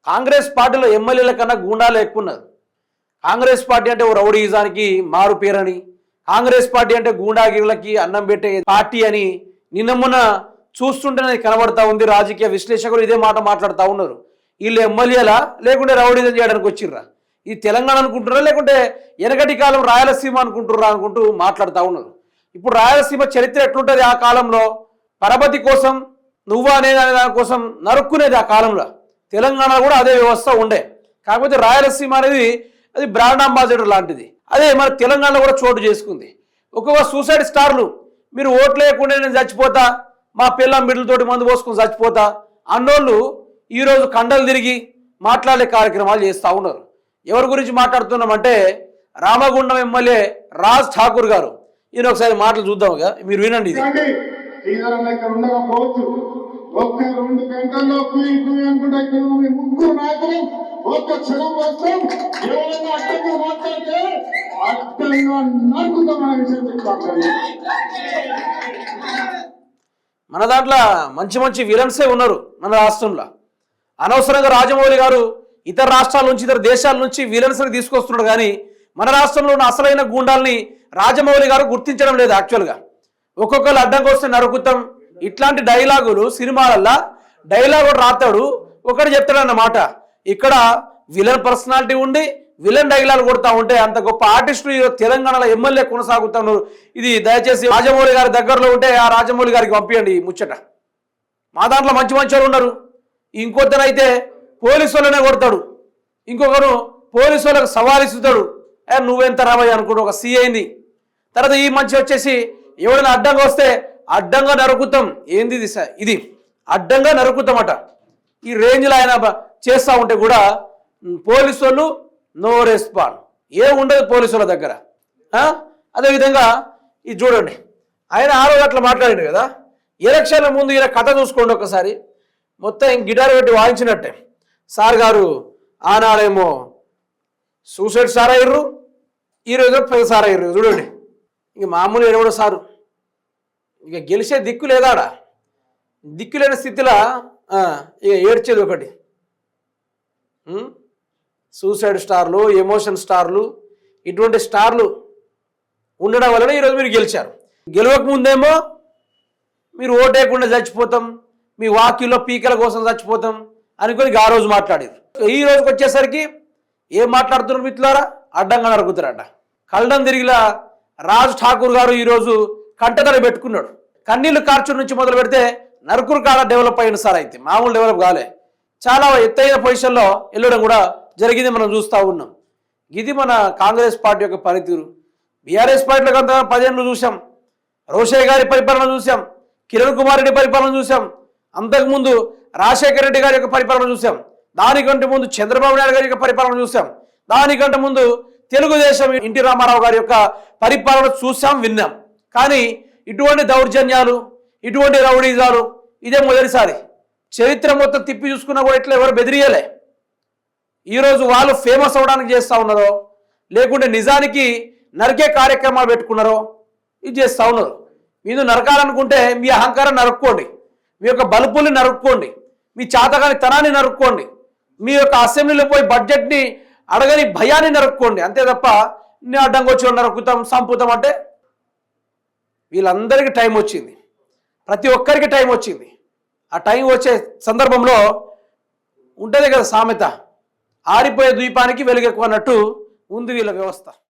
కాంగ్రెస్ పార్టీలో ఎమ్మెల్యేల కన్నా గూండాలు ఎక్కువ ఉన్నారు. కాంగ్రెస్ పార్టీ అంటే ఓ రౌడీజానికి మారు పేరని, కాంగ్రెస్ పార్టీ అంటే గూండాగిరులకి అన్నం పెట్టే పార్టీ అని నిన్న మొన్న చూస్తుంటేనే కనబడతా ఉంది. రాజకీయ విశ్లేషకులు ఇదే మాట మాట్లాడుతూ ఉన్నారు. వీళ్ళు ఎమ్మెల్యేలా లేకుంటే రౌడీజం చేయడానికి వచ్చిర్రా, ఇది తెలంగాణ అనుకుంటున్నారా లేకుంటే వెనకటి కాలం రాయలసీమ అనుకుంటుర్రా అనుకుంటూ మాట్లాడుతూ ఉన్నారు. ఇప్పుడు రాయలసీమ చరిత్ర ఎట్లుంటుంది? ఆ కాలంలో పరపతి కోసం నువ్వు అనేది దాని కోసం నరుక్కునేది ఆ కాలంలో. తెలంగాణ కూడా అదే వ్యవస్థ ఉండే. కాకపోతే రాయలసీమ అనేది అది బ్రాండ్ అంబాసిడర్ లాంటిది. అదే మన తెలంగాణలో కూడా చోటు చేసుకుంది. ఒక్కొక్క సూసైడ్ స్టార్లు, మీరు ఓట్లు లేకుండా నేను చచ్చిపోతా, మా పిల్లం బిడ్డలతోటి మందు పోసుకొని చచ్చిపోతా అన్నోళ్ళు ఈరోజు కండలు తిరిగి మాట్లాడే కార్యక్రమాలు చేస్తూ ఉన్నారు. ఎవరి గురించి మాట్లాడుతున్నామంటే రామగుండం ఎమ్మెల్యే రాజ్ ఠాకూర్ గారు. ఈయన ఒకసారి మాటలు చూద్దాం, మీరు వినండి. ఇది ఒక్క 2 గంటల్లో కుయి అనుకుంటే ముగ్గురు నాయకులు ఒక్క క్షణం వస్తాం. ఎవరైనా అడ్డంగా మాట్లాడితే అడ్డంగా నరుకుతామనే విషయం చెప్తాను. మన దాంట్లో మంచి మంచి విలన్సే ఉన్నారు మన రాష్ట్రంలో. అనవసరంగా రాజమౌళి గారు ఇతర రాష్ట్రాల నుంచి ఇతర దేశాల నుంచి విలన్స్ని తీసుకొస్తున్నాడు, కానీ మన రాష్ట్రంలో ఉన్న అసలైన గూండాల్ని రాజమౌళి గారు గుర్తించడం లేదు. యాక్చువల్గా ఒక్కొక్కరు అడ్డంగా వస్తే నరుకుతాం ఇట్లాంటి డైలాగులు సినిమాలల్లో డైలాగు రాతాడు, ఒకటి చెప్తాడన్నమాట. ఇక్కడ విలన్ పర్సనాలిటీ ఉండి విలన్ డైలాగ్ కొడతా ఉంటే అంత గొప్ప ఆర్టిస్టులు తెలంగాణలో ఎమ్మెల్యే కొనసాగుతున్నారు. ఇది దయచేసి రాజమౌళి గారి దగ్గరలో ఉంటే ఆ రాజమౌళి గారికి పంపించండి ఈ ముచ్చట. మా దాంట్లో మంచి మంచి వాళ్ళు ఉన్నారు. ఇంకొద్దరైతే పోలీసు వాళ్ళనే కొడతాడు, ఇంకొకరు పోలీసు వాళ్ళకి సవాలిస్తాడు, నువ్వెంత రాబోయే అనుకుంటూ ఒక సిఐని. తర్వాత ఈ మంచి వచ్చేసి ఎవరైనా అడ్డంగా వస్తే అడ్డంగా నరుకుతాం. ఏంది ఇది అడ్డంగా నరుకుతామట. ఈ రేంజ్లో ఆయన చేస్తూ ఉంటే కూడా పోలీసు వాళ్ళు నో రెస్పాండ్, ఏముండదు పోలీసు వాళ్ళ దగ్గర. అదేవిధంగా ఇది చూడండి, ఆయన ఆ రోజు అట్లా మాట్లాడాడు కదా. ఎలక్షన్ల ముందు ఈయన కథ చూసుకోండి ఒకసారి, మొత్తం గిటార్ పెట్టి వాయించినట్టే. సార్ గారు ఆనాడేమో సూసైడ్ సార్ అయ్యారు, ఈరోజు పెద్ద సార్ అయ్యారు. చూడండి, ఇంక మామూలు ఏడవడం సారు, ఇక గెలిచే దిక్కు లేదాడా, దిక్కు లేని స్థితిలో ఇక ఏడ్చేది ఒకటి. సూసైడ్ స్టార్లు, ఎమోషన్ స్టార్లు, ఇటువంటి స్టార్లు ఉండడం వలన ఈరోజు మీరు గెలిచారు. గెలవక ముందేమో మీరు ఓటేయకుండా చచ్చిపోతాం, మీ వాక్యుల్లో పీకల కోసం చచ్చిపోతాం అనుకొని ఆ రోజు మాట్లాడారు. ఈ రోజుకి వచ్చేసరికి ఏం మాట్లాడుతున్నారు మిత్రులారా? అడ్డంగా నరుకుతారట. కళ్ళం తిరిగిలా రాజ్ ఠాకూర్ గారు ఈరోజు కంటతడ పెట్టుకున్నాడు. కన్నీళ్లు కార్చు నుంచి మొదలు పెడితే నరుకురు కాడ డెవలప్ అయిన సార్, అయితే మామూలు డెవలప్ కాలే, చాలా ఎత్తైన పొజిషన్లో వెళ్ళడం కూడా జరిగింది, మనం చూస్తూ ఉన్నాం. ఇది మన కాంగ్రెస్ పార్టీ యొక్క పనితీరు. బీఆర్ఎస్ పార్టీలో కొంత 10 ఏళ్ళు చూసాం, రోషయ్య గారి పరిపాలన చూసాం, కిరణ్ కుమార్ రెడ్డి పరిపాలన చూసాం, అంతకుముందు రాజశేఖర రెడ్డి గారి యొక్క పరిపాలన చూసాం, దానికంటే ముందు చంద్రబాబు నాయుడు గారి యొక్క పరిపాలన చూసాం, దానికంటే ముందు తెలుగుదేశం ఎన్టీ రామారావు గారి యొక్క పరిపాలన చూసాం, విన్నాం. కానీ ఇటువంటి దౌర్జన్యాలు, ఇటువంటి రౌడీజాలు ఇదే మొదటిసారి. చరిత్ర మొత్తం తిప్పి చూసుకున్నా కూడా ఇట్లా ఎవరు బెదిరియలే. ఈరోజు వాళ్ళు ఫేమస్ అవడానికి చేస్తూ ఉన్నారో లేకుంటే నిజానికి నరికే కార్యక్రమాలు పెట్టుకున్నారో ఇది చేస్తూ ఉన్నారు. మీరు నరకాలనుకుంటే మీ అహంకారం నరుక్కోండి, మీ యొక్క బలుపుల్ని నరుక్కోండి, మీ చాతగాని తనాన్ని నరుక్కోండి, మీ యొక్క అసెంబ్లీలో పోయి బడ్జెట్ని అడగని భయాన్ని నరుక్కోండి. అంతే తప్ప నేను అడ్డంగా వచ్చి నరుకుతాం సంపుతాం అంటే వీళ్ళందరికీ టైం వచ్చింది, ప్రతి ఒక్కరికి టైం వచ్చింది. ఆ టైం వచ్చే సందర్భంలో ఉంటుంది కదా సామెత, ఆరిపోయే ద్వీపానికి వెలుగెక్కువ అన్నట్టు ఉంది వీళ్ళ వ్యవస్థ.